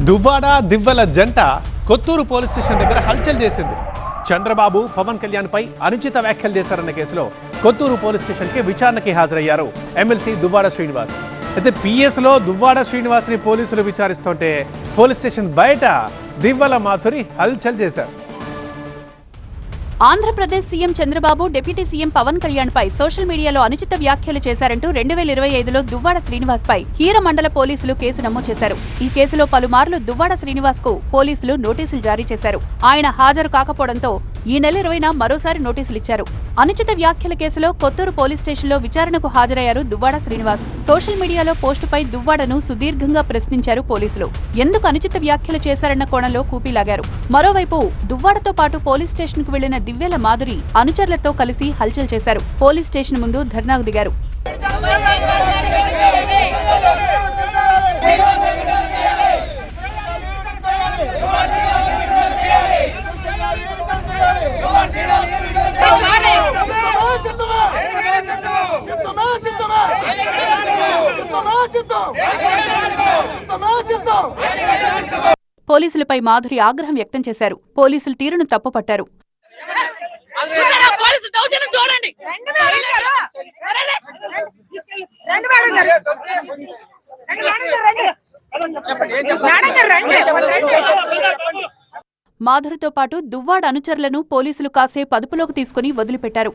దువ్వాడ దివ్వెల జంట Kotturu police station దగ్గర హల్చల్ చేసింది. చంద్రబాబు పవన్ కళ్యాణ్ పై అనుచిత వ్యాఖ్యలు చేశారన్న కేసులో కొత్తూరు పోలీస్ స్టేషన్ కి విచారణకి హాజరయ్యారు ఎమ్మెల్సీ దువ్వాడ శ్రీనివాస్. అయితే పిఎస్ లో దువ్వాడ శ్రీనివాస్ ని పోలీసులు విచారిస్తుంటే పోలీస్ స్టేషన్ బయట దివ్వెల మాధురి హల్చల్ చేశారు. Andhra Pradesh CM Chandrababu deputy CM Pawan Kalyan పై సోషల్ మీడియాలో అనుచిత వ్యాఖ్యలు చేశారంటూ 2025లో దువ్వాడ శ్రీనివాస్ పై హీర మండల పోలీసులు కేసు నమోదు చేశారు. ఈ కేసులో పలుమార్లు దువ్వాడ శ్రీనివాస్ కు పోలీసులు నోటీసులు జారీ చేశారు. ఆయన హాజరు కాకపోవడంతో ఈ నెల 20న మరోసారి నోటీసులు ఇచ్చారు. అనుచిత వ్యాఖ్యల కేసులో కొత్తూరు పోలీస్ స్టేషన్లో విచారణకు హాజరయ్యారు దువ్వాడ శ్రీనివాస్. సోషల్ మీడియాలో పోస్టుపై దువ్వాడను సుదీర్ఘంగా ప్రశ్నించారు పోలీసులు. ఎందుకు అనుచిత వ్యాఖ్యలు చేశారన్న కోణంలో కూపీలాగారు. మరోవైపు దువ్వాడతో పాటు పోలీస్ స్టేషన్ కు వెళ్లిన దివ్వెల మాధురి అనుచరులతో కలిసి హల్చల్ చేశారు. పోలీస్ స్టేషన్ ముందు ధర్నాకు దిగారు. పోలీసులపై మాధురి ఆగ్రహం వ్యక్తం చేశారు. పోలీసుల తీరును తప్పుపట్టారు. మాధురితో పాటు దువ్వాడ అనుచరులను పోలీసులు కాసేపు అదుపులోకి తీసుకుని వదిలిపెట్టారు.